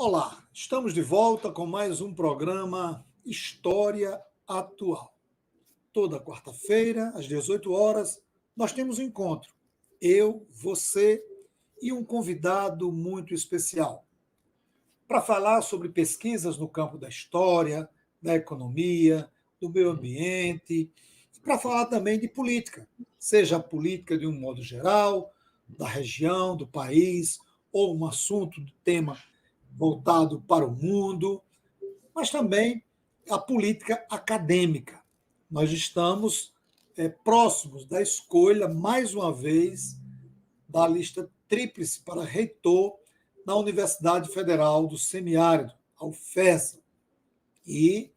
Olá, estamos de volta com mais um programa História Atual. Toda quarta-feira, às 18 horas, nós temos um encontro. Eu, você e um convidado muito especial para falar sobre pesquisas no campo da história, da economia, do meio ambiente, e para falar também de política, seja a política de um modo geral, da região, do país, ou um assunto, do tema voltado para o mundo, mas também a política acadêmica. Nós estamos próximos da escolha, mais uma vez, da lista tríplice para reitor na Universidade Federal do Semiárido, a UFESA. E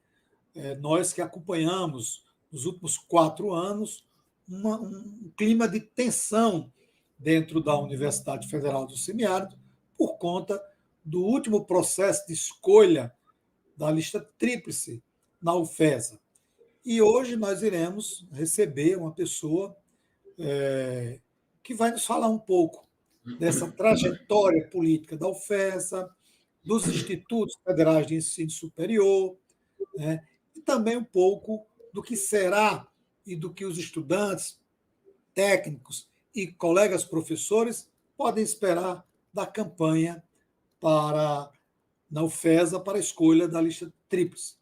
nós que acompanhamos nos últimos 4 anos um clima de tensão dentro da Universidade Federal do Semiárido por conta do último processo de escolha da lista tríplice na UFESA. E hoje nós iremos receber uma pessoa que vai nos falar um pouco dessa trajetória política da UFESA, dos institutos federais de ensino superior, né, e também um pouco do que será e do que os estudantes, técnicos e colegas professores podem esperar da campanha na UFESA para a escolha da lista tríplice.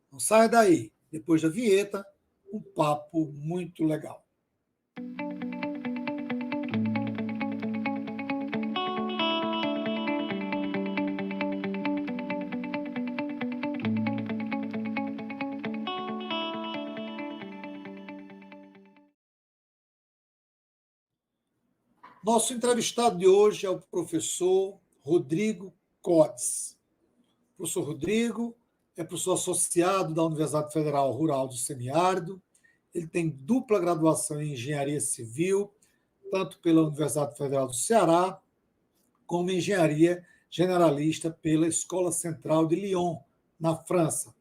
Não saia daí. Depois da vinheta, um papo muito legal. Nosso entrevistado de hoje é o professor Rodrigo Cotes. O professor Rodrigo é professor associado da Universidade Federal Rural do Semiárido. Ele tem dupla graduação em Engenharia Civil, tanto pela Universidade Federal do Ceará, como em Engenharia Generalista pela Escola Central de Lyon, na França.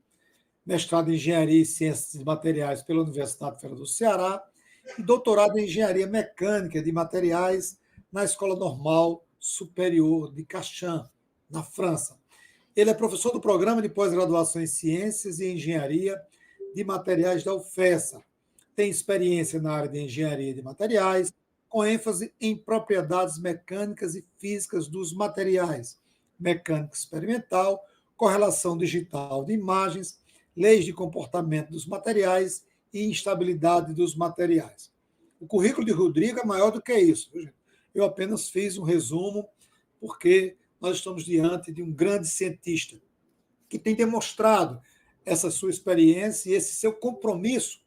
Mestrado em Engenharia e Ciências de Materiais pela Universidade Federal do Ceará e doutorado em Engenharia Mecânica de Materiais na Escola Normal Superior de Cachan, na França. Ele é professor do Programa de Pós-Graduação em Ciências e Engenharia de Materiais da UFESA. Tem experiência na área de Engenharia de Materiais, com ênfase em propriedades mecânicas e físicas dos materiais, mecânica experimental, correlação digital de imagens, leis de comportamento dos materiais e instabilidade dos materiais. O currículo de Rodrigo é maior do que isso. Eu apenas fiz um resumo, porque nós estamos diante de um grande cientista que tem demonstrado essa sua experiência e esse seu compromisso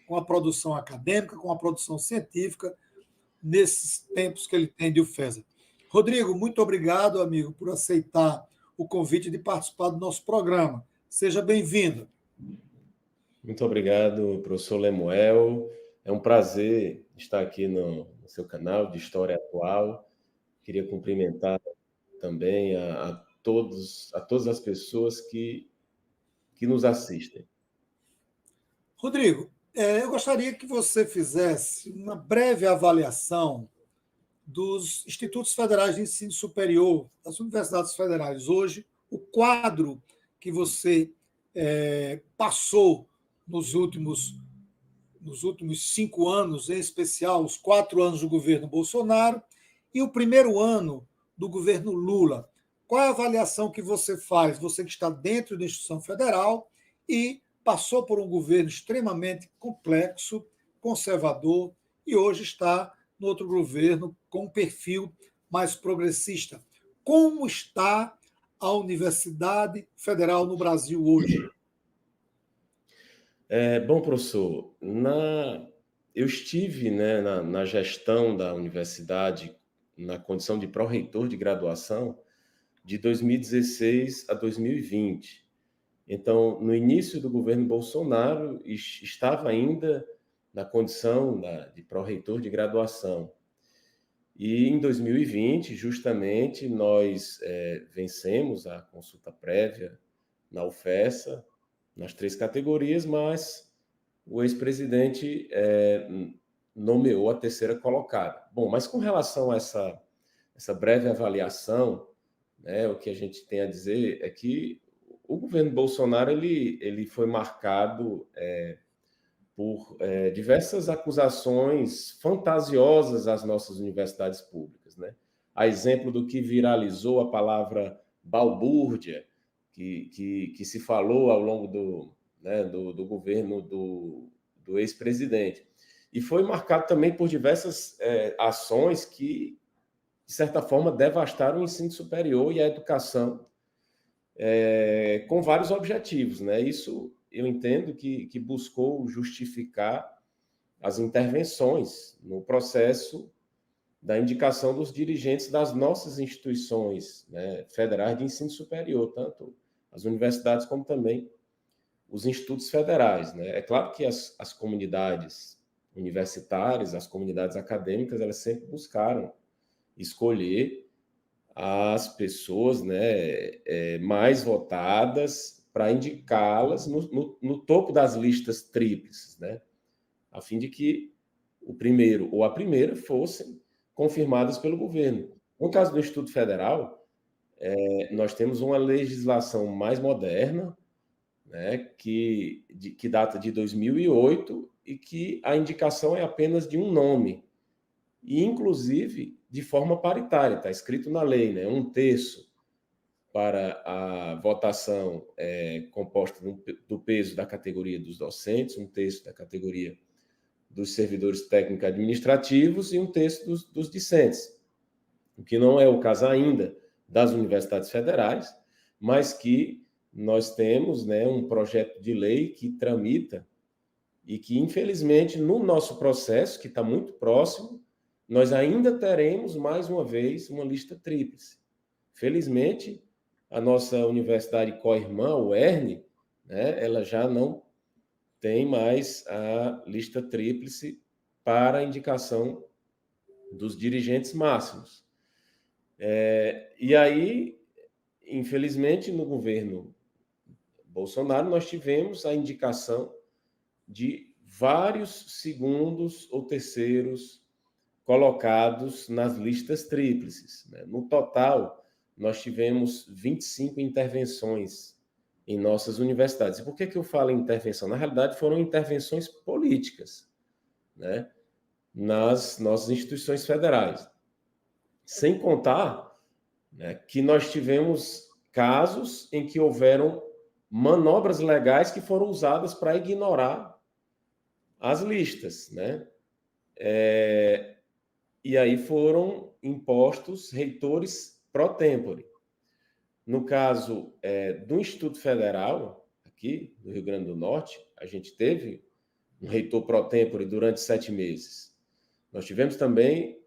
com a produção acadêmica, com a produção científica, nesses tempos que ele tem de UFESA. Rodrigo, muito obrigado, amigo, por aceitar o convite de participar do nosso programa. Seja bem-vindo. Muito obrigado, professor Lemuel. É um prazer estar aqui no seu canal de História Atual. Queria cumprimentar também a todas as pessoas que nos assistem. Rodrigo, eu gostaria que você fizesse uma breve avaliação dos institutos federais de ensino superior, das universidades federais. Hoje, o quadro que você passou nos últimos 5 anos, em especial os 4 anos do governo Bolsonaro e o primeiro ano do governo Lula. Qual é a avaliação que você faz, você que está dentro da instituição federal e passou por um governo extremamente complexo, conservador, e hoje está no outro governo com um perfil mais progressista? Como está a Universidade Federal no Brasil hoje? Bom, professor, eu estive, né, na gestão da universidade, na condição de pró-reitor de graduação, de 2016 a 2020. Então, no início do governo Bolsonaro, estava ainda na condição de pró-reitor de graduação. E em 2020, justamente, nós vencemos a consulta prévia na UFESA, nas 3 categorias, mas o ex-presidente nomeou a 3ª colocada. Bom, mas com relação a essa breve avaliação né, o que a gente tem a dizer é que o governo Bolsonaro ele foi marcado por diversas acusações fantasiosas às nossas universidades públicas, né? A exemplo do que viralizou a palavra balbúrdia, que se falou ao longo do governo do ex-presidente. E foi marcado também por diversas ações que, de certa forma, devastaram o ensino superior e a educação com vários objetivos, né? Isso eu entendo que buscou justificar as intervenções no processo da indicação dos dirigentes das nossas instituições, né, federais de ensino superior, tanto as universidades como também os institutos federais, né? É claro que as comunidades universitárias, as comunidades acadêmicas, elas sempre buscaram escolher as pessoas, né, mais votadas para indicá-las no topo das listas tríplices, né, a fim de que o primeiro ou a primeira fossem confirmadas pelo governo. No caso do Instituto Federal, nós temos uma legislação mais moderna, né, que data de 2008 e que a indicação é apenas de um nome, e inclusive de forma paritária, está escrito na lei, né? 1/3 para a votação composta do peso da categoria dos docentes, 1/3 da categoria dos servidores técnico-administrativos e 1/3 dos discentes, o que não é o caso ainda das universidades federais, mas que nós temos, né, um projeto de lei que tramita e que, infelizmente, no nosso processo, que está muito próximo, nós ainda teremos, mais uma vez, uma lista tríplice. Felizmente, a nossa universidade co-irmã, o UERN, né, ela já não tem mais a lista tríplice para a indicação dos dirigentes máximos. E aí, infelizmente, no governo Bolsonaro, nós tivemos a indicação de vários segundos ou terceiros colocados nas listas tríplices, né? No total, nós tivemos 25 intervenções em nossas universidades. E por que eu falo em intervenção? Na realidade, foram intervenções políticas, né, nas nossas instituições federais. Sem contar, né, que nós tivemos casos em que houveram manobras legais que foram usadas para ignorar as listas, né? E aí foram impostos reitores pro tempore. No caso do Instituto Federal, aqui do Rio Grande do Norte, a gente teve um reitor pro tempore durante 7 meses. Nós tivemos também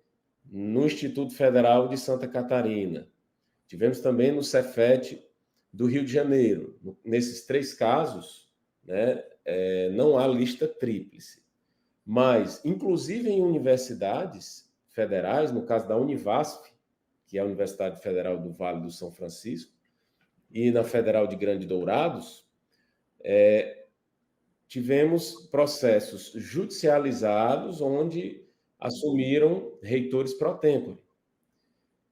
no Instituto Federal de Santa Catarina. Tivemos também no Cefet do Rio de Janeiro. Nesses 3 casos, né, não há lista tríplice. Mas, inclusive em universidades federais, no caso da Univasf, que é a Universidade Federal do Vale do São Francisco, e na Federal de Grande Dourados, tivemos processos judicializados onde assumiram reitores pro tempore.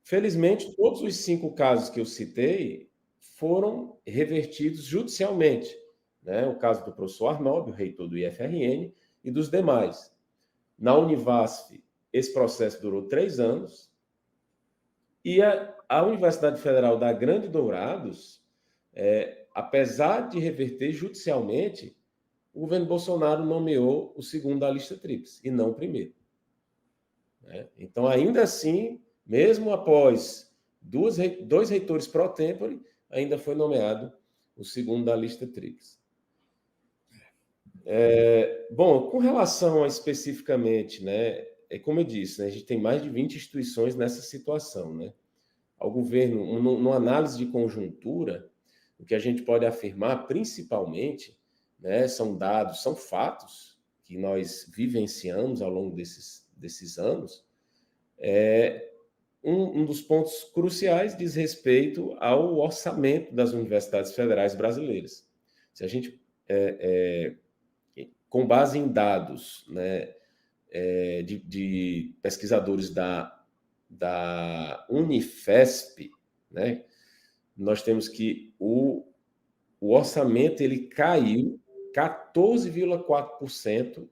Felizmente, todos os 5 casos que eu citei foram revertidos judicialmente, né? O caso do professor Arnaldo, reitor do IFRN, e dos demais. Na Univasf, esse processo durou 3 anos, e a Universidade Federal da Grande Dourados, apesar de reverter judicialmente, o governo Bolsonaro nomeou o segundo da lista tríplice, e não o primeiro, né? Então, ainda assim, mesmo após 2 reitores pro tempore, ainda foi nomeado o segundo da lista tríplice. Bom, com relação a especificamente, né, como eu disse, né, a gente tem mais de 20 instituições nessa situação, né? Ao governo, numa análise de conjuntura, o que a gente pode afirmar, principalmente, né, são dados, são fatos que nós vivenciamos ao longo desses anos. Um dos pontos cruciais diz respeito ao orçamento das universidades federais brasileiras. Se a gente, com base em dados, né, de pesquisadores da Unifesp, né, nós temos que o orçamento ele caiu 14,4%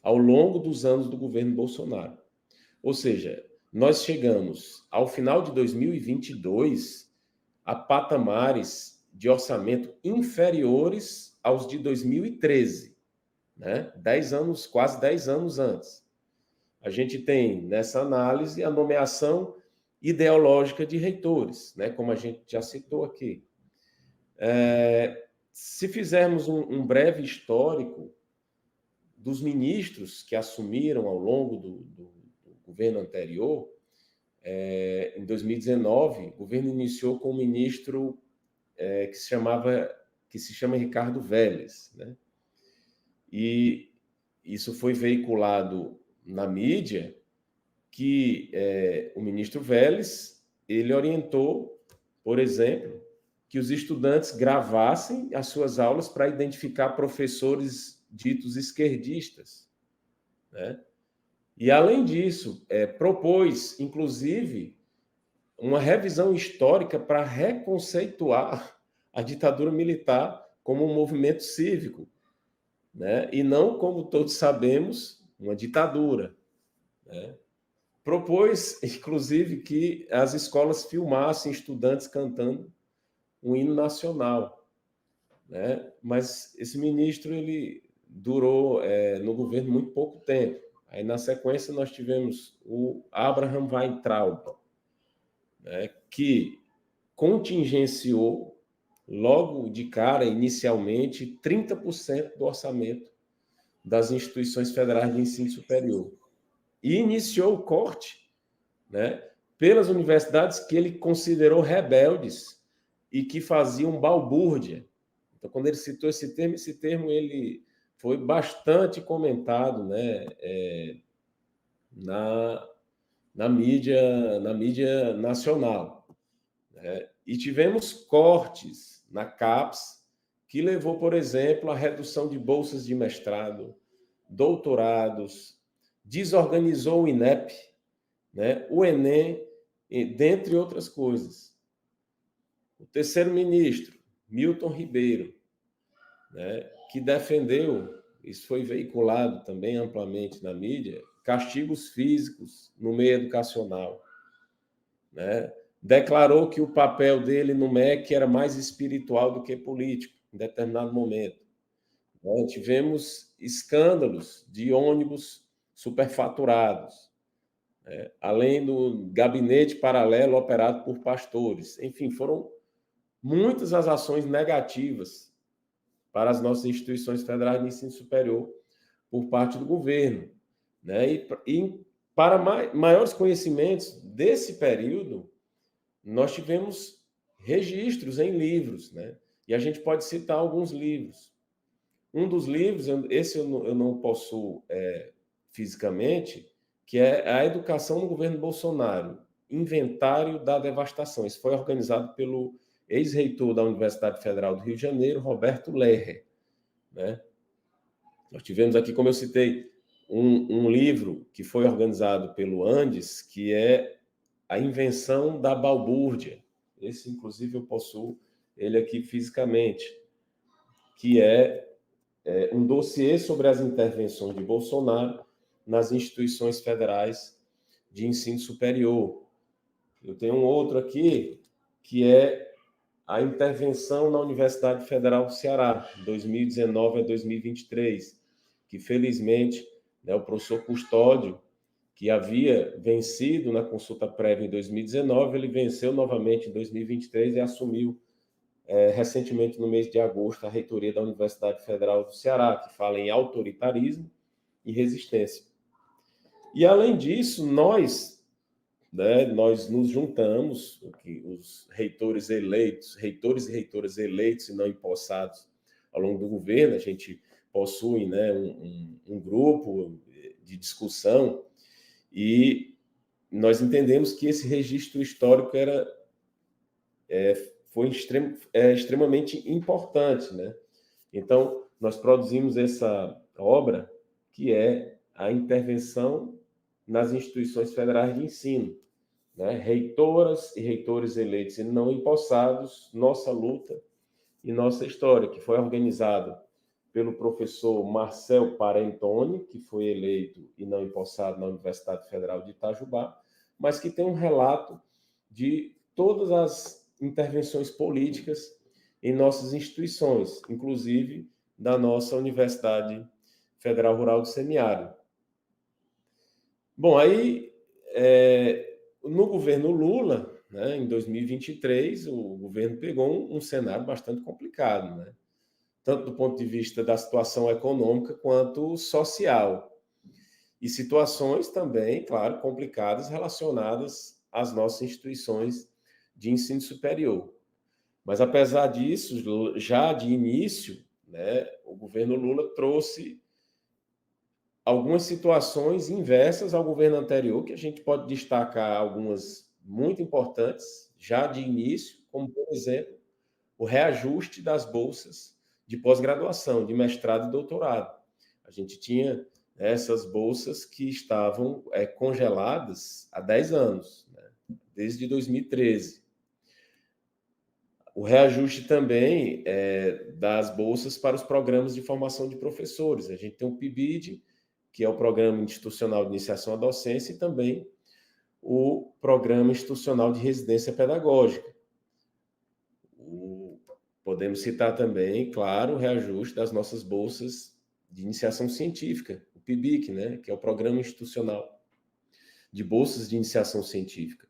ao longo dos anos do governo Bolsonaro. Ou seja, nós chegamos ao final de 2022 a patamares de orçamento inferiores aos de 2013, né? 10 anos, quase 10 anos antes. A gente tem nessa análise a nomeação ideológica de reitores, né? Como a gente já citou aqui. Se fizermos um breve histórico dos ministros que assumiram ao longo do governo anterior, em 2019, o governo iniciou com um ministro que se chama Ricardo Vélez, né? E isso foi veiculado na mídia que o ministro Vélez ele orientou, por exemplo, que os estudantes gravassem as suas aulas para identificar professores ditos esquerdistas, né? E, além disso, propôs, inclusive, uma revisão histórica para reconceituar a ditadura militar como um movimento cívico, né? E não, como todos sabemos, uma ditadura, né? Propôs, inclusive, que as escolas filmassem estudantes cantando um hino nacional, né? Mas esse ministro ele durou no governo muito pouco tempo. Aí, na sequência, nós tivemos o Abraham Weintraub, né, que contingenciou logo de cara, inicialmente, 30% do orçamento das instituições federais de ensino superior. E iniciou o corte, né, pelas universidades que ele considerou rebeldes e que faziam balbúrdia. Então, quando ele citou esse termo ele foi bastante comentado, né, na mídia nacional, né? E tivemos cortes na CAPES, que levou, por exemplo, à redução de bolsas de mestrado, doutorados, desorganizou o INEP, né, o Enem, dentre outras coisas. O terceiro ministro, Milton Ribeiro, né, que defendeu, isso foi veiculado também amplamente na mídia, castigos físicos no meio educacional, né? Declarou que o papel dele no MEC era mais espiritual do que político, em determinado momento. Né? Tivemos escândalos de ônibus superfaturados, né? Além do gabinete paralelo operado por pastores. Enfim, foram muitas as ações negativas para as nossas instituições federais de ensino superior por parte do governo, né? E para maiores conhecimentos desse período, nós tivemos registros em livros, né? E a gente pode citar alguns livros. Um dos livros, esse eu não possuo fisicamente, que é A Educação no Governo Bolsonaro, Inventário da Devastação. Isso foi organizado pelo ex-reitor da Universidade Federal do Rio de Janeiro, Roberto Lerrer, né? Nós tivemos aqui, como eu citei, um livro que foi organizado pelo Andes, que é A Invenção da Balbúrdia. Esse, inclusive, eu possuo ele aqui fisicamente, que é um dossiê sobre as intervenções de Bolsonaro nas instituições federais de ensino superior. Eu tenho um outro aqui, que é a intervenção na Universidade Federal do Ceará, 2019 a 2023, que, felizmente, né, o professor Custódio, que havia vencido na consulta prévia em 2019, ele venceu novamente em 2023 e assumiu recentemente, no mês de agosto, a reitoria da Universidade Federal do Ceará, que fala em autoritarismo e resistência. E, além disso, nós nos juntamos, os reitores eleitos, reitores e reitoras eleitos e não empossados ao longo do governo, a gente possui, né, um grupo de discussão e nós entendemos que esse registro histórico foi extremamente importante, né? Então, nós produzimos essa obra que é a intervenção nas instituições federais de ensino, né? Reitoras e reitores eleitos e não empossados, nossa luta e nossa história, que foi organizada pelo professor Marcel Parentoni, que foi eleito e não empossado na Universidade Federal de Itajubá, mas que tem um relato de todas as intervenções políticas em nossas instituições, inclusive da nossa Universidade Federal Rural do Semiárido. Bom, aí, no governo Lula, né, em 2023, o governo pegou um cenário bastante complicado, né? Tanto do ponto de vista da situação econômica quanto social. E situações também, claro, complicadas relacionadas às nossas instituições de ensino superior. Mas, apesar disso, já de início, né, o governo Lula trouxe algumas situações inversas ao governo anterior, que a gente pode destacar algumas muito importantes, já de início, como, por exemplo, o reajuste das bolsas de pós-graduação, de mestrado e doutorado. A gente tinha essas bolsas que estavam congeladas há 10 anos, né, desde 2013. O reajuste também das bolsas para os programas de formação de professores. A gente tem o PIBID, que é o Programa Institucional de Iniciação à Docência, e também o Programa Institucional de Residência Pedagógica. Podemos citar também, claro, o reajuste das nossas bolsas de iniciação científica, o PIBIC, né, que é o Programa Institucional de Bolsas de Iniciação Científica.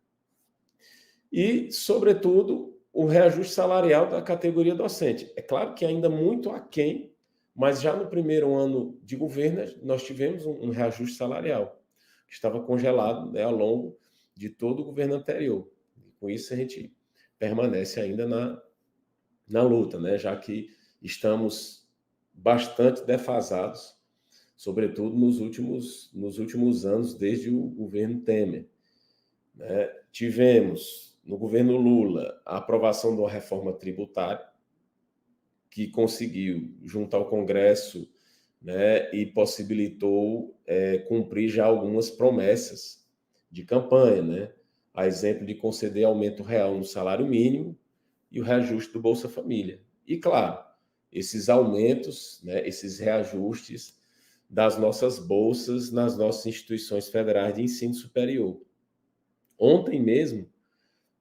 E, sobretudo, o reajuste salarial da categoria docente. É claro que ainda muito aquém, mas já no primeiro ano de governo nós tivemos um reajuste salarial, que estava congelado, né, ao longo de todo o governo anterior. E com isso a gente permanece ainda na luta, né, já que estamos bastante defasados, sobretudo nos últimos anos, desde o governo Temer. Né? Tivemos, no governo Lula, a aprovação de uma reforma tributária, que conseguiu, junto ao Congresso, né, e possibilitou cumprir já algumas promessas de campanha, né? A exemplo de conceder aumento real no salário mínimo e o reajuste do Bolsa Família. E, claro, esses aumentos, né, esses reajustes das nossas bolsas nas nossas instituições federais de ensino superior. Ontem mesmo,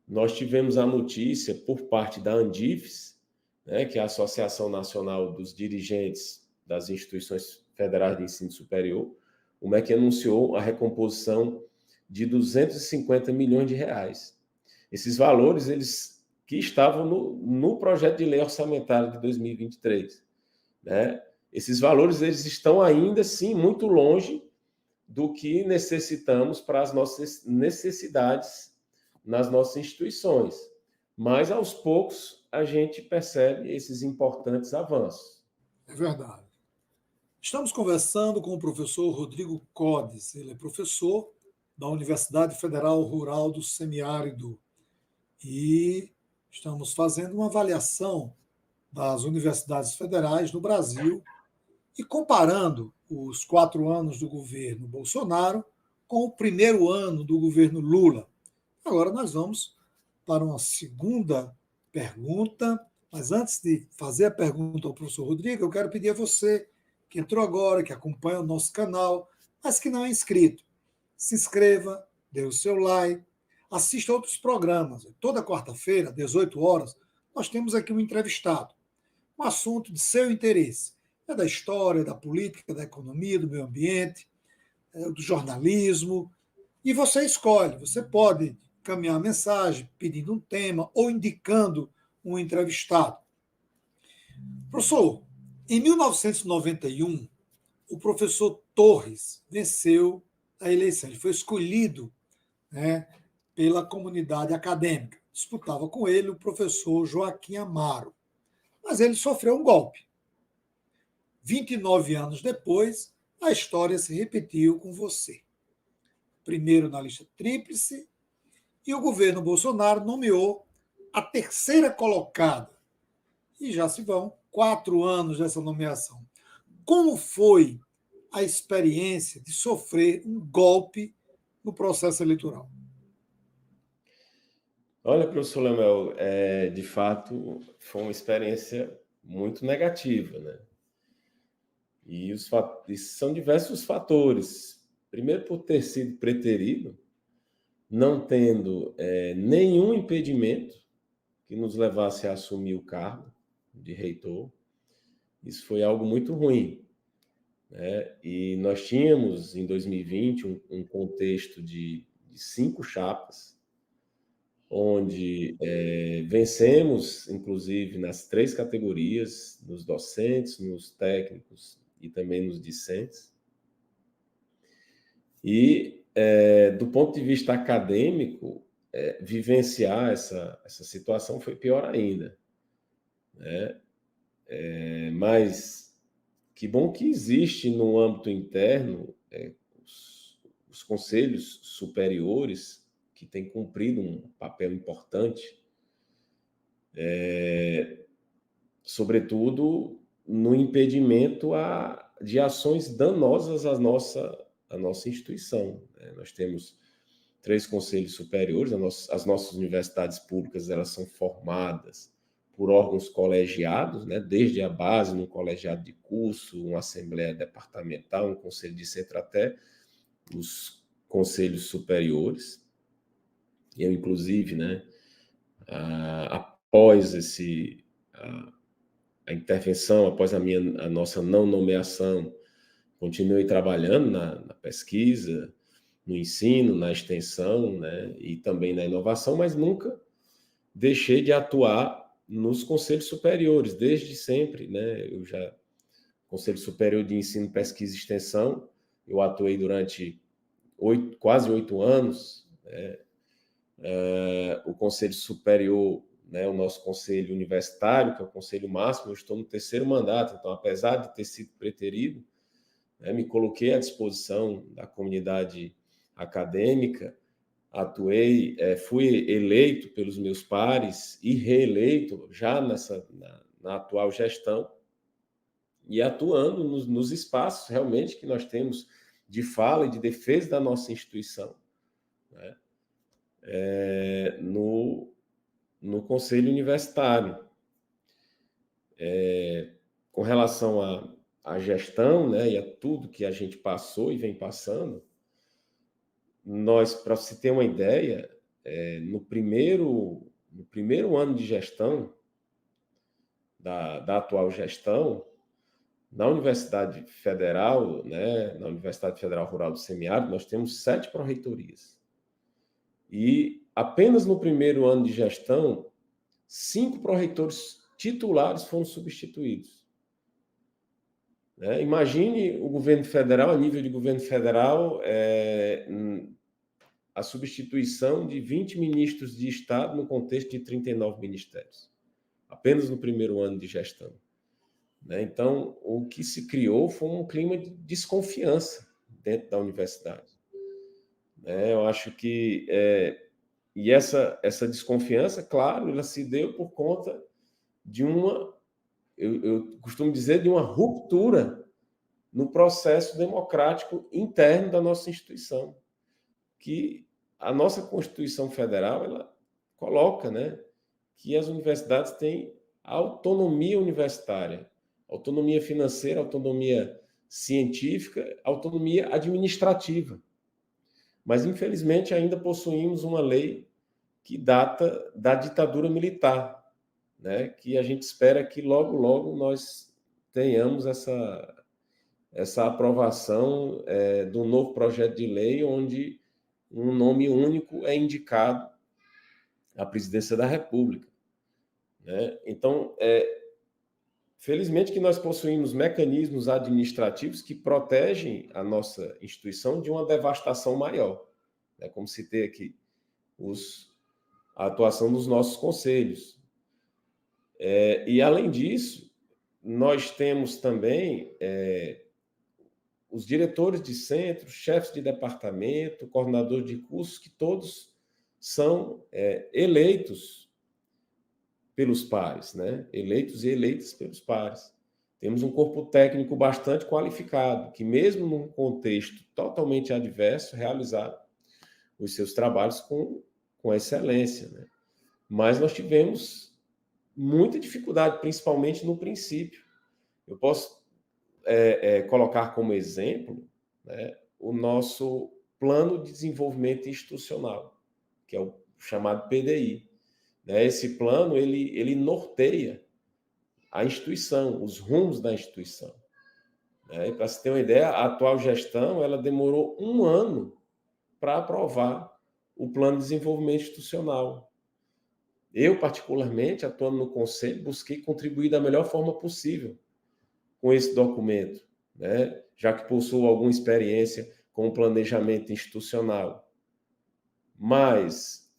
nós tivemos a notícia por parte da Andifes, né, que é a Associação Nacional dos Dirigentes das Instituições Federais de Ensino Superior, o MEC anunciou a recomposição de 250 milhões de reais. Esses valores, eles que estavam no projeto de lei orçamentária de 2023. Né? Esses valores, eles estão ainda, sim, muito longe do que necessitamos para as nossas necessidades nas nossas instituições. Mas, aos poucos, a gente percebe esses importantes avanços. É verdade. Estamos conversando com o professor Rodrigo Codes. Ele é professor da Universidade Federal Rural do Semiárido. E estamos fazendo uma avaliação das universidades federais no Brasil e comparando os 4 anos do governo Bolsonaro com o primeiro ano do governo Lula. Agora nós vamos para uma segunda pergunta, mas antes de fazer a pergunta ao professor Rodrigo, eu quero pedir a você que entrou agora, que acompanha o nosso canal, mas que não é inscrito, se inscreva, dê o seu like, assista outros programas. Toda quarta-feira, às 18 horas, nós temos aqui um entrevistado, um assunto de seu interesse. É da história, da política, da economia, do meio ambiente, do jornalismo. E você escolhe, você pode encaminhar uma mensagem pedindo um tema ou indicando um entrevistado. Professor, em 1991, o professor Torres venceu a eleição. Ele foi escolhido, né, pela comunidade acadêmica. Disputava com ele o professor Joaquim Amaro. Mas ele sofreu um golpe. 29 anos depois, a história se repetiu com você. Primeiro na lista tríplice, e o governo Bolsonaro nomeou a terceira colocada. E já se vão 4 anos dessa nomeação. Como foi a experiência de sofrer um golpe no processo eleitoral? Olha, professor Lemuel, de fato, foi uma experiência muito negativa, né? E são diversos fatores. Primeiro, por ter sido preterido, não tendo nenhum impedimento que nos levasse a assumir o cargo de reitor. Isso foi algo muito ruim, né? E nós tínhamos, em 2020, um contexto de 5 chapas, onde vencemos, inclusive, nas 3 categorias, nos docentes, nos técnicos e também nos discentes. E, do ponto de vista acadêmico, vivenciar essa situação foi pior ainda, né? Mas que bom que existe no âmbito interno os conselhos superiores que têm cumprido um papel importante, sobretudo no impedimento de ações danosas à nossa instituição. Nós temos 3 conselhos superiores, as nossas universidades públicas elas são formadas por órgãos colegiados, né, desde a base, no colegiado de curso, uma assembleia departamental, um conselho de centro até os conselhos superiores. Eu, inclusive, né, após a intervenção, após a nossa não nomeação, continuei trabalhando na pesquisa, no ensino, na extensão, né, e também na inovação, mas nunca deixei de atuar nos conselhos superiores, desde sempre, né? Conselho Superior de Ensino, Pesquisa e Extensão, eu atuei durante quase 8 anos, né? O Conselho Superior, né, o nosso conselho universitário, que é o conselho máximo, eu estou no 3º mandato, então, apesar de ter sido preterido, né, me coloquei à disposição da comunidade acadêmica, atuei, fui eleito pelos meus pares e reeleito já na atual gestão, e atuando nos espaços realmente que nós temos de fala e de defesa da nossa instituição, né? No Conselho Universitário. Com relação à gestão, né, e a tudo que a gente passou e vem passando, nós, para se ter uma ideia, no primeiro ano de gestão, da atual gestão, na Universidade Federal, né, na Universidade Federal Rural do Semiárido, nós temos 7 pró-reitorias. E apenas no primeiro ano de gestão, 5 pró-reitores titulares foram substituídos. Imagine o governo federal, a nível de governo federal, a substituição de 20 ministros de Estado no contexto de 39 ministérios, apenas no primeiro ano de gestão. Então, o que se criou foi um clima de desconfiança dentro da universidade. Eu acho que... E essa desconfiança, claro, ela se deu por conta de eu costumo dizer, de uma ruptura no processo democrático interno da nossa instituição, que a nossa Constituição Federal ela coloca, né, que as universidades têm autonomia universitária, autonomia financeira, autonomia científica, autonomia administrativa. Mas, infelizmente, ainda possuímos uma lei que data da ditadura militar, né, que a gente espera que logo, logo nós tenhamos essa aprovação do novo projeto de lei, onde um nome único é indicado à presidência da República, né? Então, felizmente que nós possuímos mecanismos administrativos que protegem a nossa instituição de uma devastação maior, né? Como citei aqui, a atuação dos nossos conselhos. E, além disso, nós temos também os diretores de centros, chefes de departamento, coordenadores de cursos, que todos são eleitos pelos pares, né? Eleitos e eleitas pelos pares. Temos um corpo técnico bastante qualificado, que mesmo num contexto totalmente adverso, realizaram os seus trabalhos com excelência, né? mas nós tivemos muita dificuldade, principalmente no princípio. Eu posso colocar como exemplo, né, o nosso Plano de Desenvolvimento Institucional, que é o chamado PDI. Né? Esse plano, ele norteia a instituição, os rumos da instituição. Né? Para se ter uma ideia, a atual gestão ela demorou 1 ano para aprovar o Plano de Desenvolvimento Institucional. Eu, particularmente, atuando no Conselho, busquei contribuir da melhor forma possível com esse documento, né? Já que possuo alguma experiência com o planejamento institucional. Mas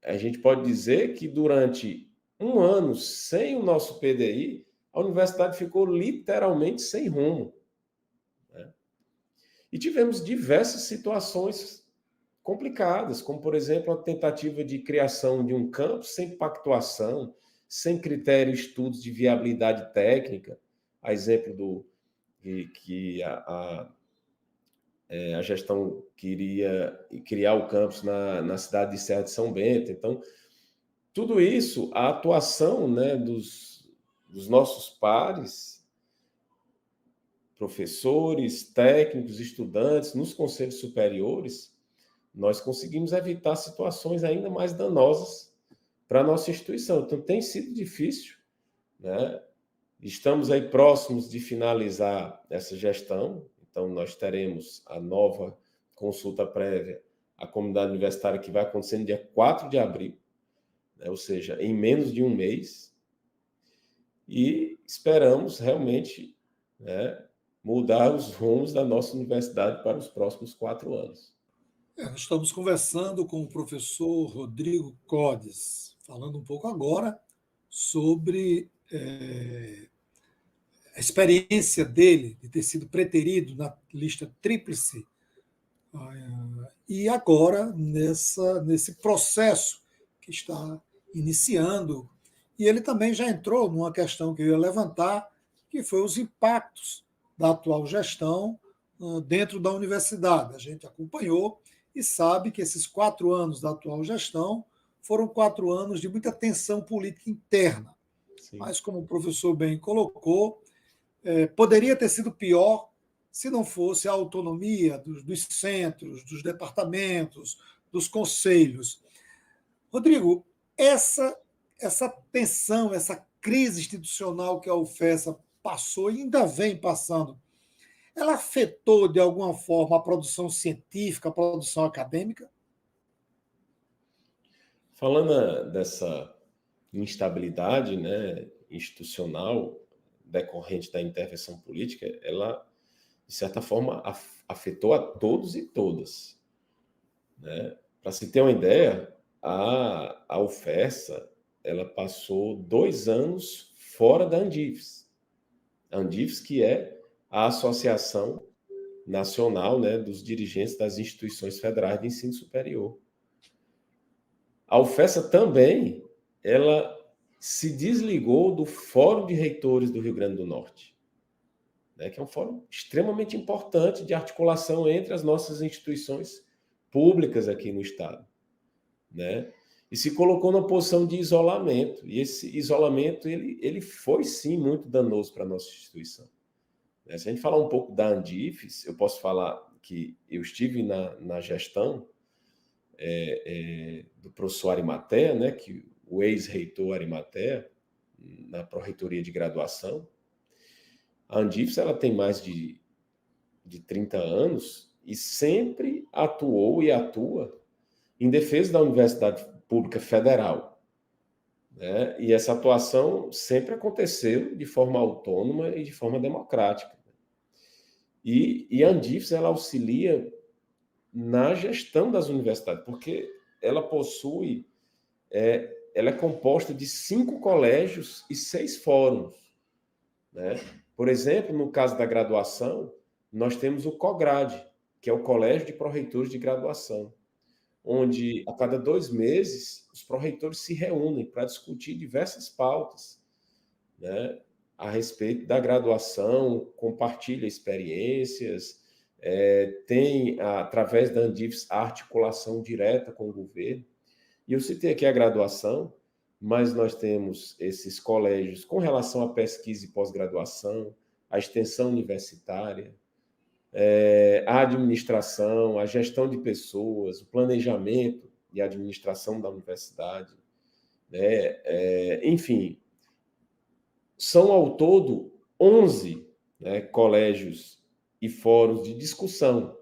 a gente pode dizer que durante 1 ano sem o nosso PDI, a universidade ficou literalmente sem rumo. Né? E tivemos diversas situações complicadas, como, por exemplo, a tentativa de criação de um campus sem pactuação, sem critério e estudos de viabilidade técnica, a exemplo do que a gestão queria criar o campus na cidade de Serra de São Bento. Então, tudo isso, a atuação, né, dos nossos pares, professores, técnicos, estudantes, nos conselhos superiores, nós conseguimos evitar situações ainda mais danosas para a nossa instituição. Então, tem sido difícil, né? Estamos aí próximos de finalizar essa gestão, então nós teremos a nova consulta prévia à comunidade universitária que vai acontecer no dia 4 de abril, né? Ou seja, em menos de 1 mês, e esperamos realmente, né, mudar os rumos da nossa universidade para os próximos 4 anos. Nós estamos conversando com o professor Rodrigo Codes, falando um pouco agora sobre a experiência dele de ter sido preterido na lista tríplice e agora nesse processo que está iniciando. E ele também já entrou numa questão que eu ia levantar, que foi os impactos da atual gestão dentro da universidade. A gente acompanhou e sabe que esses 4 anos da atual gestão foram 4 anos de muita tensão política interna. Sim. Mas, como o professor bem colocou, poderia ter sido pior se não fosse a autonomia dos centros, dos departamentos, dos conselhos. Rodrigo, essa tensão, essa crise institucional que a UFESA passou e ainda vem passando, ela afetou de alguma forma a produção científica, a produção acadêmica? Falando dessa instabilidade, né, institucional decorrente da intervenção política, ela, de certa forma, afetou a todos e todas. Né? Para se ter uma ideia, a UFESA ela passou 2 anos fora da Andifes. A Andifes, que é a Associação Nacional, né, dos Dirigentes das Instituições Federais de Ensino Superior. A UFESA também, ela se desligou do Fórum de Reitores do Rio Grande do Norte, né, que é um fórum extremamente importante de articulação entre as nossas instituições públicas aqui no Estado. Né? E se colocou numa posição de isolamento. E esse isolamento, ele foi, sim, muito danoso para a nossa instituição. Né? Se a gente falar um pouco da Andifes, eu posso falar que eu estive na gestão do professor Arimatea, né, que o ex-reitor Arimatea, na pró-reitoria de graduação. A Andifes ela tem mais de 30 anos e sempre atuou e atua em defesa da Universidade Pública Federal. Né? E essa atuação sempre aconteceu de forma autônoma e de forma democrática. E a Andifes ela auxilia na gestão das universidades, porque ela possui, ela é composta de 5 colégios e 6 fóruns. Né? Por exemplo, no caso da graduação, nós temos o COGRAD, que é o Colégio de Pró-Reitores de Graduação, onde a cada 2 meses os pró-reitores se reúnem para discutir diversas pautas, né, a respeito da graduação, compartilha experiências, tem, através da Andifes, a articulação direta com o governo. E eu citei aqui a graduação, mas nós temos esses colégios com relação à pesquisa e pós-graduação, a extensão universitária, a administração, a gestão de pessoas, o planejamento e administração da universidade, né? Enfim, são ao todo 11, né, colégios e fóruns de discussão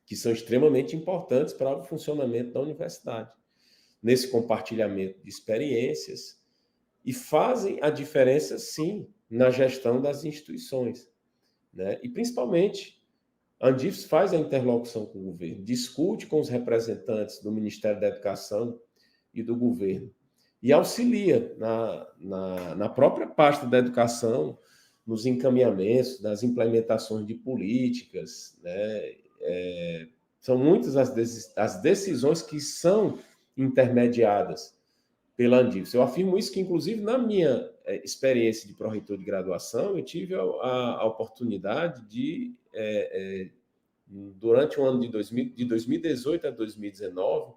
que são extremamente importantes para o funcionamento da universidade, nesse compartilhamento de experiências, e fazem a diferença, sim, na gestão das instituições, né? E, principalmente, a Andifes faz a interlocução com o governo, discute com os representantes do Ministério da Educação e do governo, e auxilia na própria pasta da educação, nos encaminhamentos, nas implementações de políticas, né? São muitas as decisões que são intermediadas pela Andifes. Eu afirmo isso que, inclusive, na minha experiência de pró-reitor de graduação, eu tive a oportunidade de, durante o ano de 2018 a 2019,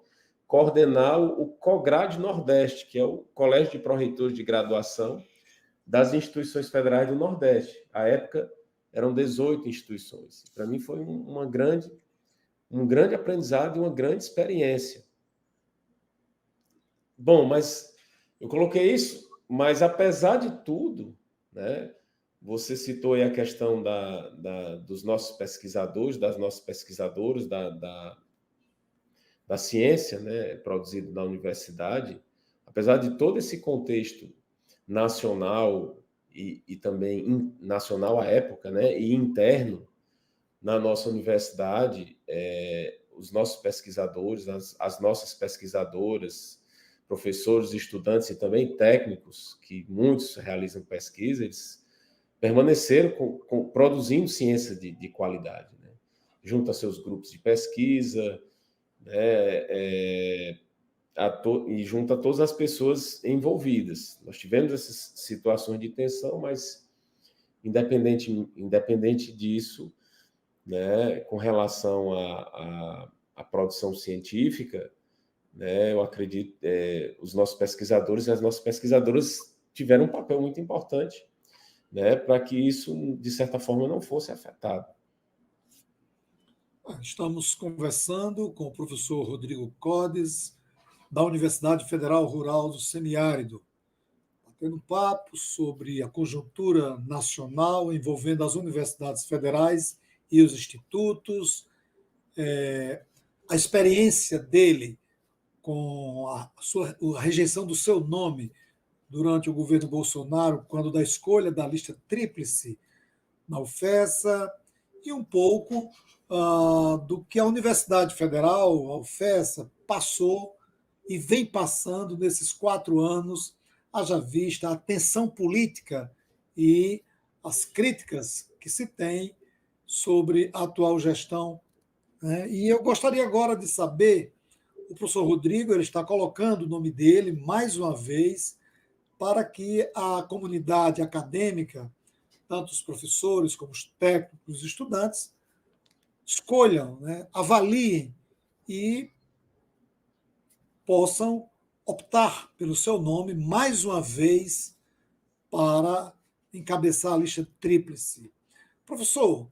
coordenar o COGRAD Nordeste, que é o Colégio de Pró-Reitores de Graduação das instituições federais do Nordeste. À época, eram 18 instituições. Para mim, foi um grande aprendizado e uma grande experiência. Bom, mas eu coloquei isso, mas apesar de tudo, né, você citou aí a questão dos nossos pesquisadores, das nossas pesquisadoras, da ciência, né, produzido na universidade. Apesar de todo esse contexto nacional e também nacional à época, né, e interno na nossa universidade, os nossos pesquisadores, as nossas pesquisadoras, professores, estudantes e também técnicos, que muitos realizam pesquisa, eles permaneceram produzindo ciência de qualidade, né? Junto a seus grupos de pesquisa, né, e junto a todas as pessoas envolvidas. Nós tivemos essas situações de tensão, mas independente disso, né, com relação à produção científica, né, eu acredito os nossos pesquisadores e as nossas pesquisadoras tiveram um papel muito importante, né, para que isso, de certa forma, não fosse afetado. Estamos conversando com o professor Rodrigo Codes, da Universidade Federal Rural do Semiárido, batendo papo sobre a conjuntura nacional envolvendo as universidades federais e os institutos, a experiência dele com a rejeição do seu nome durante o governo Bolsonaro, quando da escolha da lista tríplice na UFESA, e um pouco do que a Universidade Federal, a UFESA, passou e vem passando nesses 4 anos, haja vista a tensão política e as críticas que se tem sobre a atual gestão, né? E eu gostaria agora de saber, o professor Rodrigo, ele está colocando o nome dele mais uma vez para que a comunidade acadêmica, tanto os professores como os técnicos, os estudantes, escolham, né, avaliem e possam optar pelo seu nome mais uma vez para encabeçar a lista tríplice. Professor,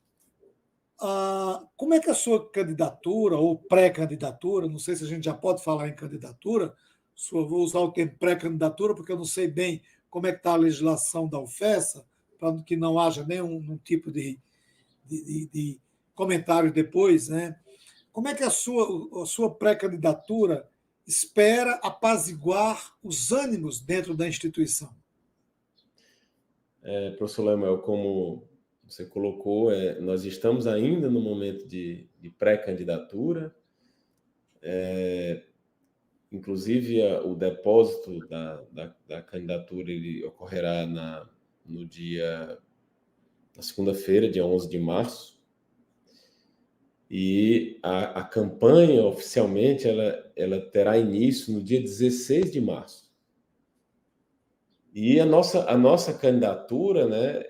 como é que a sua candidatura ou pré-candidatura, não sei se a gente já pode falar em candidatura, vou usar o termo pré-candidatura porque eu não sei bem como é que está a legislação da UFESA, para que não haja nenhum tipo de comentário depois, né? Como é que a sua pré-candidatura espera apaziguar os ânimos dentro da instituição? Professor Lemuel, como você colocou, nós estamos ainda no momento de pré-candidatura. Inclusive, o depósito da candidatura ele ocorrerá na segunda-feira, dia 11 de março. E a campanha, oficialmente, ela terá início no dia 16 de março. E a nossa candidatura, né,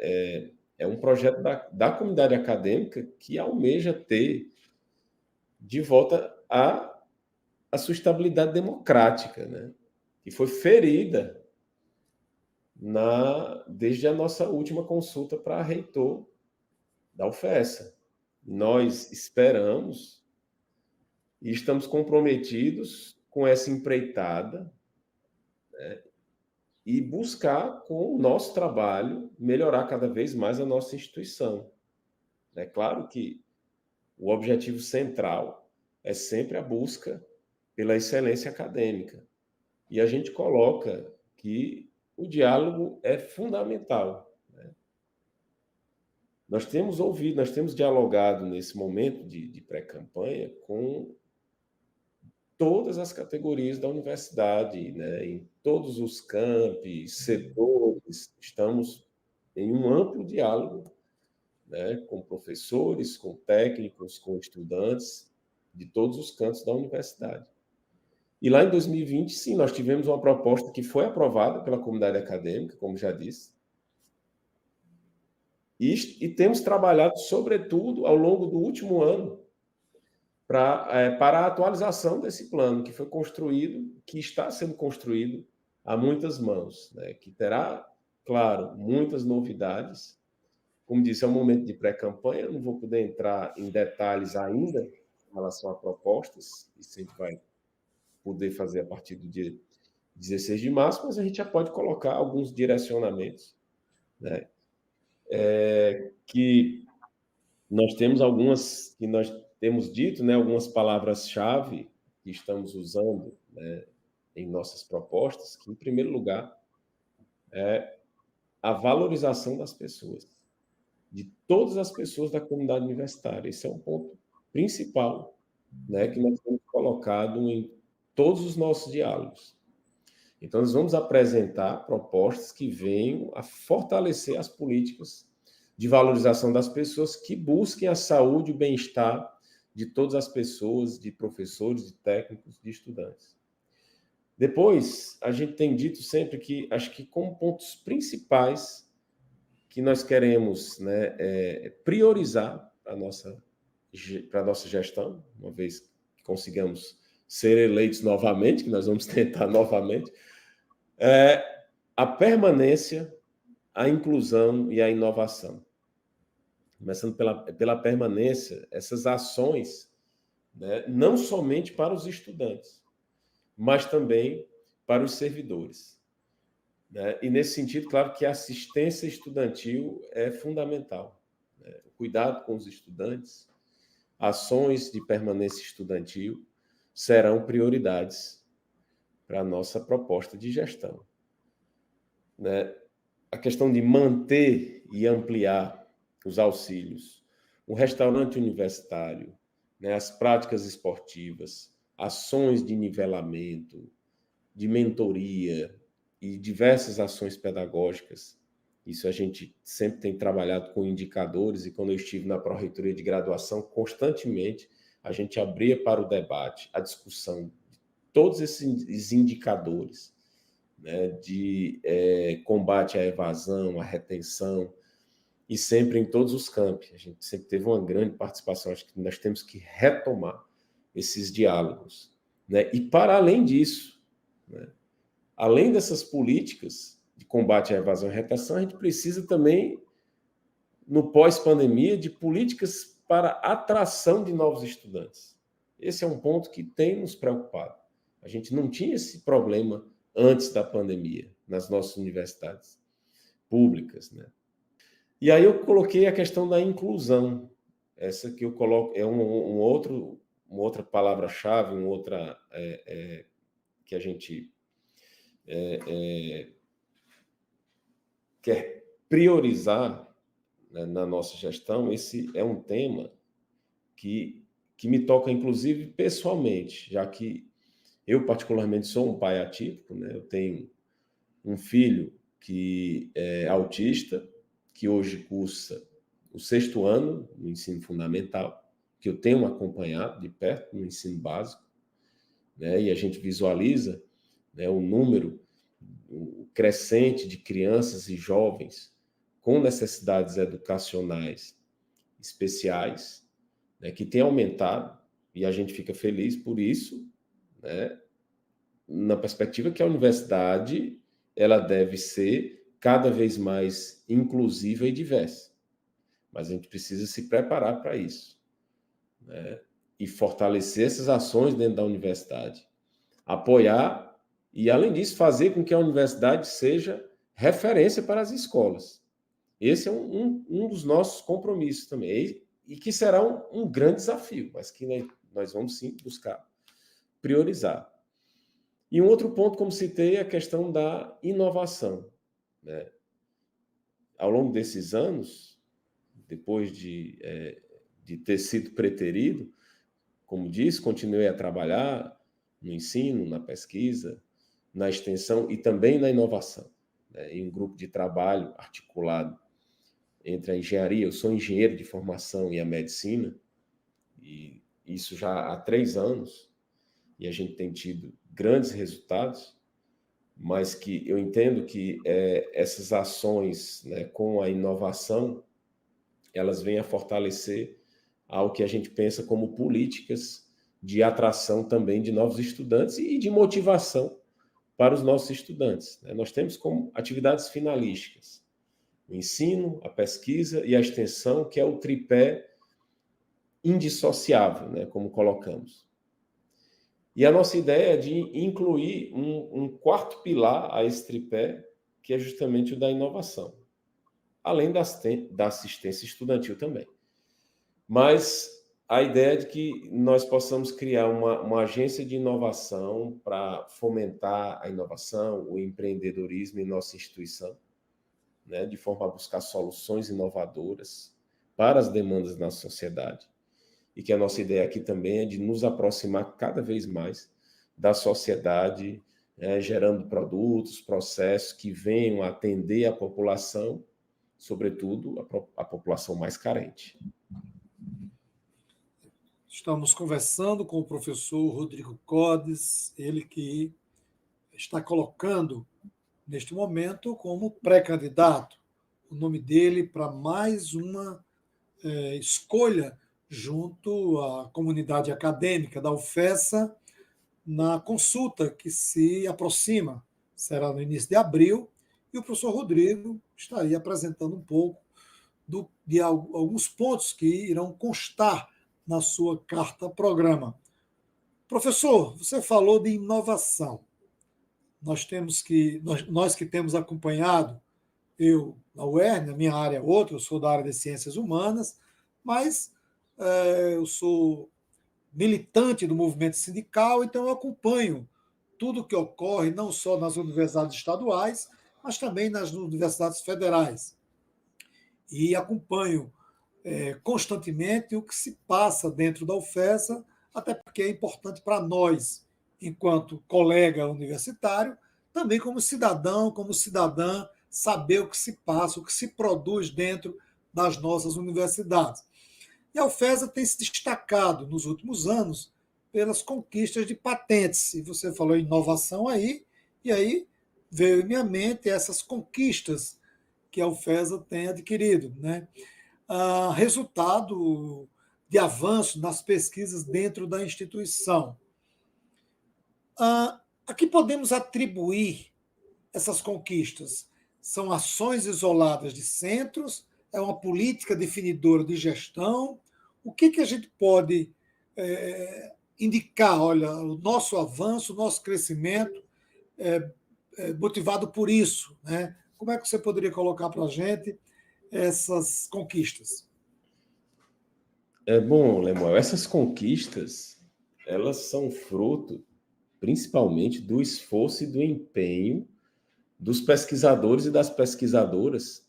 é um projeto da comunidade acadêmica que almeja ter de volta a a sua estabilidade democrática, né? Que foi ferida desde a nossa última consulta para reitor da UFESA. Nós esperamos e estamos comprometidos com essa empreitada, né, e buscar, com o nosso trabalho, melhorar cada vez mais a nossa instituição. É claro que o objetivo central é sempre a busca pela excelência acadêmica. E a gente coloca que o diálogo é fundamental. Nós temos ouvido, nós temos dialogado nesse momento de pré-campanha com todas as categorias da universidade, né? Em todos os campi, setores, estamos em um amplo diálogo, né? Com professores, com técnicos, com estudantes de todos os cantos da universidade. E lá em 2020, sim, nós tivemos uma proposta que foi aprovada pela comunidade acadêmica, como já disse, e temos trabalhado, sobretudo, ao longo do último ano, para a atualização desse plano que foi construído, que está sendo construído a muitas mãos, né? Que terá, claro, muitas novidades. Como disse, é um momento de pré-campanha, não vou poder entrar em detalhes ainda em relação a propostas, isso a gente vai poder fazer a partir do dia 16 de março, mas a gente já pode colocar alguns direcionamentos, né? Que nós temos algumas, que nós temos dito, né, algumas palavras-chave que estamos usando, né, em nossas propostas, que, em primeiro lugar, é a valorização das pessoas, de todas as pessoas da comunidade universitária. Esse é um ponto principal, né, que nós temos colocado em todos os nossos diálogos. Então, nós vamos apresentar propostas que venham a fortalecer as políticas de valorização das pessoas que busquem a saúde e o bem-estar de todas as pessoas, de professores, de técnicos, de estudantes. Depois, a gente tem dito sempre que, acho que como pontos principais que nós queremos, né, priorizar para a nossa gestão, uma vez que consigamos ser eleitos novamente, que nós vamos tentar novamente, é a permanência, a inclusão e a inovação. Começando pela permanência, essas ações, né, não somente para os estudantes, mas também para os servidores, né? E, nesse sentido, claro que a assistência estudantil é fundamental, né? O cuidado com os estudantes, ações de permanência estudantil serão prioridades para a nossa proposta de gestão, né? A questão de manter e ampliar os auxílios, o restaurante universitário, né, as práticas esportivas, ações de nivelamento, de mentoria e diversas ações pedagógicas. Isso a gente sempre tem trabalhado com indicadores, e quando eu estive na Pró-Reitoria de Graduação, constantemente a gente abria para o debate, a discussão de todos esses indicadores, né, de combate à evasão, à retenção, e sempre em todos os campos. A gente sempre teve uma grande participação. Acho que nós temos que retomar esses diálogos, né? E, para além disso, né, além dessas políticas de combate à evasão e retenção, a gente precisa também, no pós-pandemia, de políticas para atração de novos estudantes. Esse é um ponto que tem nos preocupado. A gente não tinha esse problema antes da pandemia nas nossas universidades públicas, né? E aí eu coloquei a questão da inclusão. Essa que eu coloco é uma outra palavra-chave, que a gente quer priorizar, né, na nossa gestão. Esse é um tema que me toca, inclusive, pessoalmente, já que eu, particularmente, sou um pai atípico, né? Eu tenho um filho que é autista, que hoje cursa o 6º ano no ensino fundamental, que eu tenho acompanhado de perto no ensino básico, né? E a gente visualiza, né, o número crescente de crianças e jovens com necessidades educacionais especiais, né, que tem aumentado, e a gente fica feliz por isso, né, na perspectiva que a universidade ela deve ser cada vez mais inclusiva e diversa. Mas a gente precisa se preparar para isso, né, e fortalecer essas ações dentro da universidade, apoiar e, além disso, fazer com que a universidade seja referência para as escolas. Esse é um dos nossos compromissos também, e que será um grande desafio, mas que nós vamos sim buscar priorizar. E um outro ponto, como citei, é a questão da inovação, né? Ao longo desses anos, depois de ter sido preterido, como disse, continuei a trabalhar no ensino, na pesquisa, na extensão e também na inovação, né? Em um grupo de trabalho articulado entre a engenharia, eu sou engenheiro de formação, e a medicina, e isso já há 3 anos, e a gente tem tido grandes resultados, mas que eu entendo que essas ações, né, com a inovação, elas vêm a fortalecer ao que a gente pensa como políticas de atração também de novos estudantes e de motivação para os nossos estudantes, né? Nós temos como atividades finalísticas o ensino, a pesquisa e a extensão, que é o tripé indissociável, né, como colocamos. E a nossa ideia é de incluir um quarto pilar a esse tripé, que é justamente o da inovação, além da assistência estudantil também. Mas a ideia é de que nós possamos criar uma agência de inovação para fomentar a inovação, o empreendedorismo em nossa instituição, né, de forma a buscar soluções inovadoras para as demandas da sociedade. E que a nossa ideia aqui também é de nos aproximar cada vez mais da sociedade, gerando produtos, processos que venham a atender a população, sobretudo a população mais carente. Estamos conversando com o professor Rodrigo Codes, ele que está colocando, neste momento, como pré-candidato o nome dele para mais uma escolha junto à comunidade acadêmica da UFESA na consulta que se aproxima, será no início de abril, e o professor Rodrigo estaria apresentando um pouco de alguns pontos que irão constar na sua carta-programa. Professor, você falou de inovação. Nós que temos acompanhado, eu na UERN, na minha área é outra, eu sou da área de ciências humanas, mas eu sou militante do movimento sindical, então eu acompanho tudo o que ocorre, não só nas universidades estaduais, mas também nas universidades federais. E acompanho constantemente o que se passa dentro da UFESA, até porque é importante para nós, enquanto colega universitário, também como cidadão, como cidadã, saber o que se passa, o que se produz dentro das nossas universidades. E a UFESA tem se destacado nos últimos anos pelas conquistas de patentes. E você falou em inovação aí, e aí veio em minha mente essas conquistas que a UFESA tem adquirido, né? Resultado de avanço nas pesquisas dentro da instituição. A que podemos atribuir essas conquistas? São ações isoladas de centros? É uma política definidora de gestão? O que a gente pode indicar? Olha, o nosso avanço, o nosso crescimento motivado por isso, né? Como é que você poderia colocar para a gente essas conquistas? Bom, Lemuel, essas conquistas, elas são fruto, principalmente, do esforço e do empenho dos pesquisadores e das pesquisadoras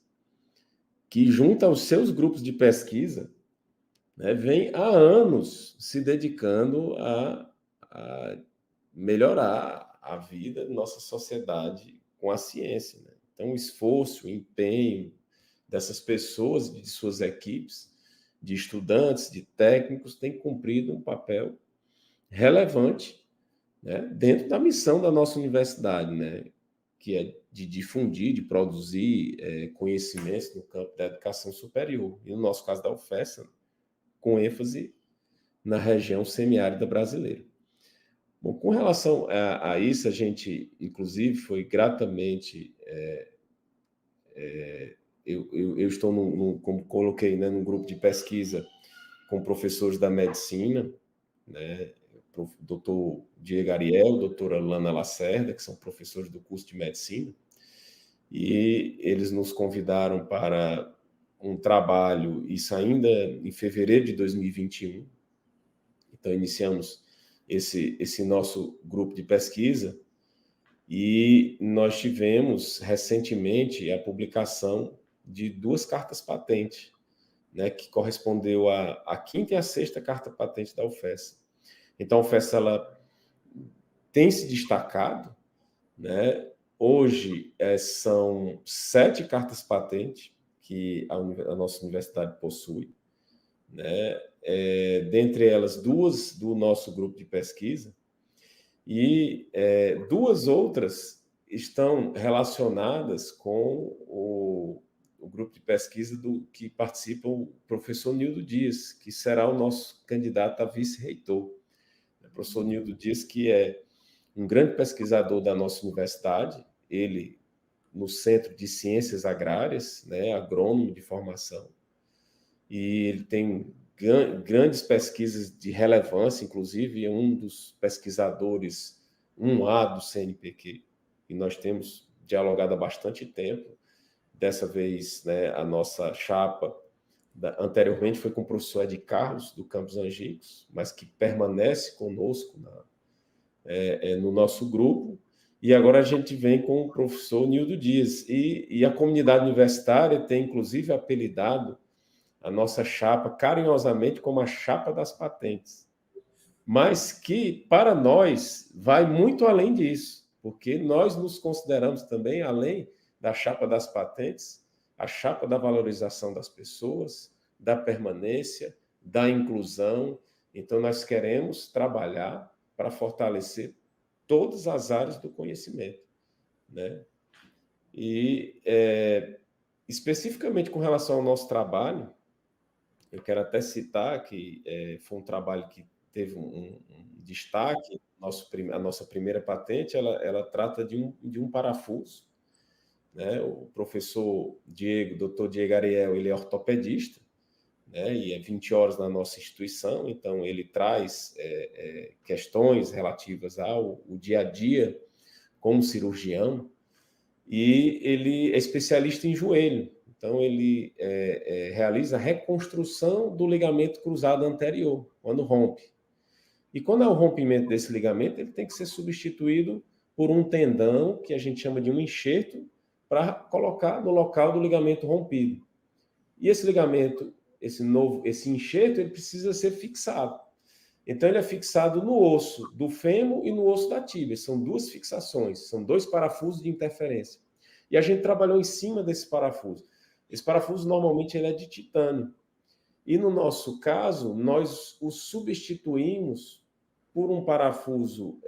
que, junto aos seus grupos de pesquisa, né, vem há anos se dedicando a melhorar a vida da nossa sociedade com a ciência, né? Então, o esforço, o empenho dessas pessoas, de suas equipes, de estudantes, de técnicos, tem cumprido um papel relevante, né, dentro da missão da nossa universidade, né, que é de difundir, de produzir conhecimentos no campo da educação superior, e no nosso caso da UFESA, com ênfase na região semiárida brasileira. Bom, com relação a isso, a gente, inclusive, foi gratamente... eu estou, como coloquei, né, num grupo de pesquisa com professores da medicina, né, o doutor Diego Ariel, doutora Lana Lacerda, que são professores do curso de medicina, e eles nos convidaram para um trabalho, isso ainda em fevereiro de 2021. Então, iniciamos esse nosso grupo de pesquisa e nós tivemos recentemente a publicação de 2 cartas patente, né, que correspondeu à 5ª e à 6ª carta patente da UFES. Então, a UFES ela tem se destacado, né? Hoje são 7 cartas patente que a nossa universidade possui, né? Dentre elas, 2 do nosso grupo de pesquisa e 2 outras estão relacionadas com o grupo de pesquisa que participa o professor Nildo Dias, que será o nosso candidato a vice-reitor. O professor Nildo Dias, que é um grande pesquisador da nossa universidade, ele no Centro de Ciências Agrárias, né, agrônomo de formação, e ele tem grandes pesquisas de relevância, inclusive é um dos pesquisadores 1A do CNPq, e nós temos dialogado há bastante tempo. Dessa vez, né, a nossa chapa, anteriormente foi com o professor Ed Carlos, do Campos Angicos, mas que permanece conosco no nosso grupo, e agora a gente vem com o professor Nildo Dias, e a comunidade universitária tem, inclusive, apelidado a nossa chapa carinhosamente como a chapa das patentes, mas que, para nós, vai muito além disso, porque nós nos consideramos também, além da chapa das patentes, a chapa da valorização das pessoas, da permanência, da inclusão. Então, nós queremos trabalhar para fortalecer todas as áreas do conhecimento, né? E, especificamente com relação ao nosso trabalho, eu quero até citar que foi um trabalho que teve um destaque. A nossa primeira patente, ela trata de um parafuso, né? O professor doutor Diego Ariel, ele é ortopedista, né? E é 20 horas na nossa instituição, então ele traz questões relativas ao dia a dia como cirurgião, e ele é especialista em joelho. Então, ele realiza a reconstrução do ligamento cruzado anterior, quando rompe. E quando é o rompimento desse ligamento, ele tem que ser substituído por um tendão, que a gente chama de um enxerto, para colocar no local do ligamento rompido. E esse ligamento, esse enxerto, ele precisa ser fixado. Então, ele é fixado no osso do fêmur e no osso da tíbia. São 2 fixações, são 2 parafusos de interferência. E a gente trabalhou em cima desse parafuso. Esse parafuso, normalmente, ele é de titânio. E, no nosso caso, nós o substituímos por um parafuso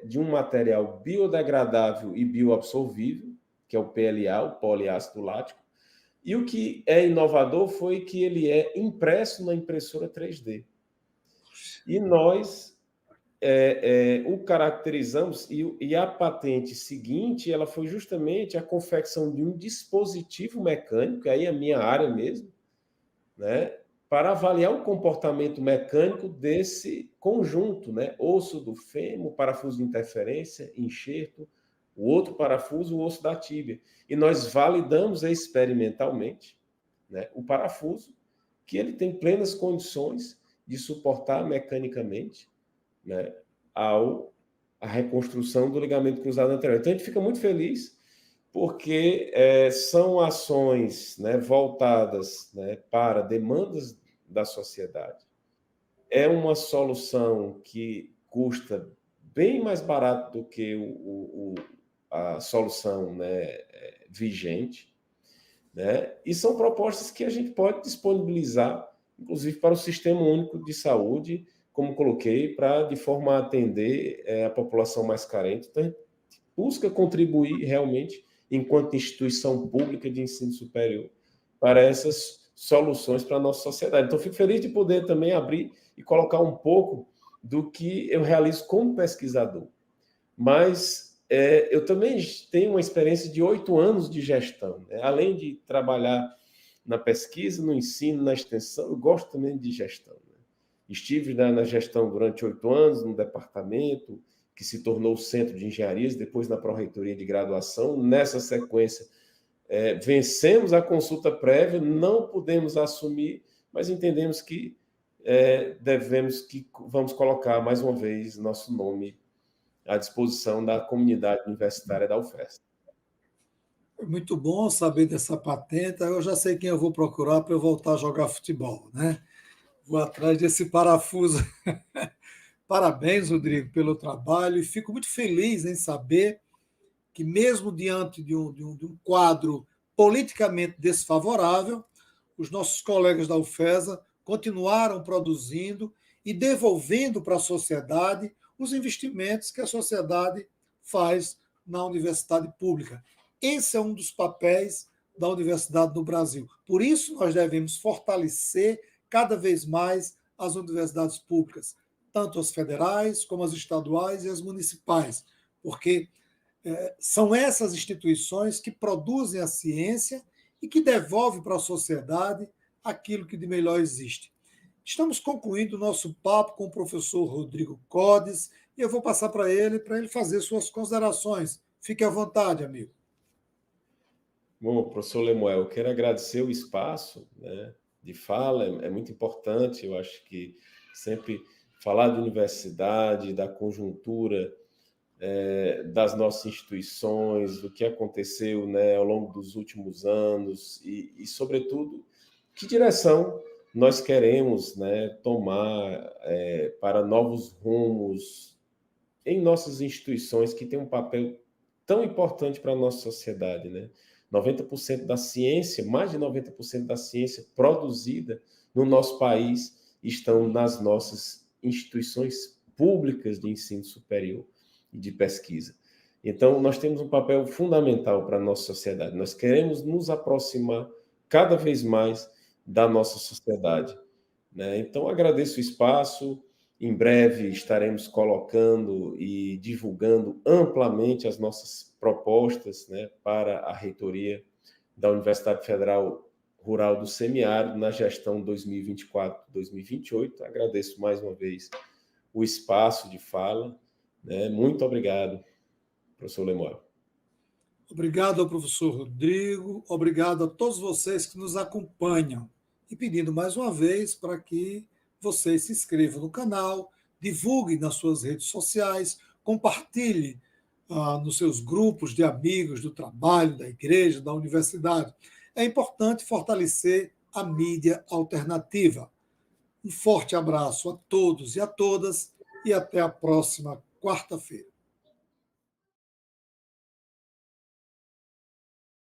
de um material biodegradável e bioabsorvível, que é o PLA, o poliácido lático. E o que é inovador foi que ele é impresso na impressora 3D. E nós o caracterizamos, e a patente seguinte, ela foi justamente a confecção de um dispositivo mecânico, aí é a minha área mesmo, né, para avaliar o comportamento mecânico desse conjunto, né, osso do fêmur, parafuso de interferência, enxerto, o outro parafuso, o osso da tíbia. E nós validamos experimentalmente, né, o parafuso, que ele tem plenas condições de suportar mecanicamente, né, a reconstrução do ligamento cruzado anterior. Então, a gente fica muito feliz, porque são ações, né, voltadas, né, para demandas da sociedade. É uma solução que custa bem mais barato do que a solução, né, vigente, né? E são propostas que a gente pode disponibilizar, inclusive para o Sistema Único de Saúde, como coloquei, de forma a atender a população mais carente. Então, a gente busca contribuir realmente, enquanto instituição pública de ensino superior, para essas soluções para a nossa sociedade. Então, fico feliz de poder também abrir e colocar um pouco do que eu realizo como pesquisador. Mas eu também tenho uma experiência de 8 anos de gestão, né? Além de trabalhar na pesquisa, no ensino, na extensão, eu gosto também de gestão, né? Estive na gestão durante 8 anos, no departamento, que se tornou o Centro de Engenharias, depois na Pró-Reitoria de Graduação. Nessa sequência, vencemos a consulta prévia, não pudemos assumir, mas entendemos que vamos colocar mais uma vez nosso nome à disposição da comunidade universitária da UFES. Muito bom saber dessa patente. Eu já sei quem eu vou procurar para eu voltar a jogar futebol, né? Vou atrás desse parafuso. Parabéns, Rodrigo, pelo trabalho, e fico muito feliz em saber que, mesmo diante de um quadro politicamente desfavorável, os nossos colegas da UFESA continuaram produzindo e devolvendo para a sociedade os investimentos que a sociedade faz na universidade pública. Esse é um dos papéis da universidade no Brasil. Por isso, nós devemos fortalecer cada vez mais as universidades públicas, tanto as federais, como as estaduais e as municipais, porque são essas instituições que produzem a ciência e que devolvem para a sociedade aquilo que de melhor existe. Estamos concluindo o nosso papo com o professor Rodrigo Codes e eu vou passar para ele fazer suas considerações. Fique à vontade, amigo. Bom, professor Lemuel, eu quero agradecer o espaço, né, de fala, é muito importante. Eu acho que sempre falar de universidade, da conjuntura das nossas instituições, do que aconteceu, né, ao longo dos últimos anos e, sobretudo, que direção nós queremos, né, tomar para novos rumos em nossas instituições que têm um papel tão importante para a nossa sociedade, né? 90% da ciência, mais de 90% da ciência produzida no nosso país estão nas nossas instituições públicas de ensino superior e de pesquisa. Então, nós temos um papel fundamental para a nossa sociedade. Nós queremos nos aproximar cada vez mais da nossa sociedade, né? Então, agradeço o espaço. Em breve estaremos colocando e divulgando amplamente as nossas propostas, né, para a reitoria da Universidade Federal Rural do Semiárido na gestão 2024-2028. Agradeço mais uma vez o espaço de fala, né? Muito obrigado, professor Lemuel. Obrigado ao professor Rodrigo, obrigado a todos vocês que nos acompanham. E pedindo mais uma vez para que vocês se inscrevam no canal, divulguem nas suas redes sociais, compartilhe nos seus grupos de amigos do trabalho, da igreja, da universidade. É importante fortalecer a mídia alternativa. Um forte abraço a todos e a todas e até a próxima quarta-feira.